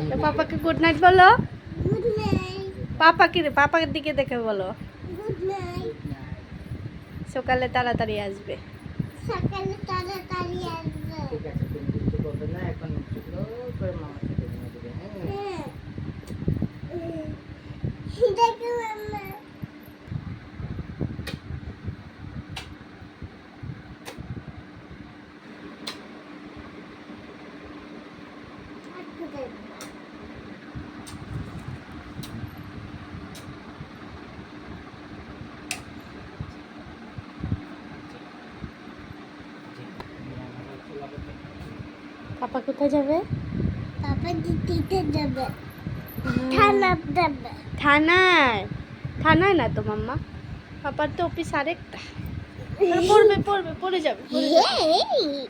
তো পাপাকে good night বলো। পাপাকে দিকে দেখে বলো সকালে তাড়াতাড়ি আসবে। ঠিক আছে, তুমি কিছু করবে না এখন, চুলো করে মামার সাথে ঘুমিয়ে দেবে। হ্যাঁ, পাপা কোথায় যাবে? থানায়। থানায় না তো মাম্মা, পাপার তো অফিস আরেকটা। পড়বে পড়ে যাবে।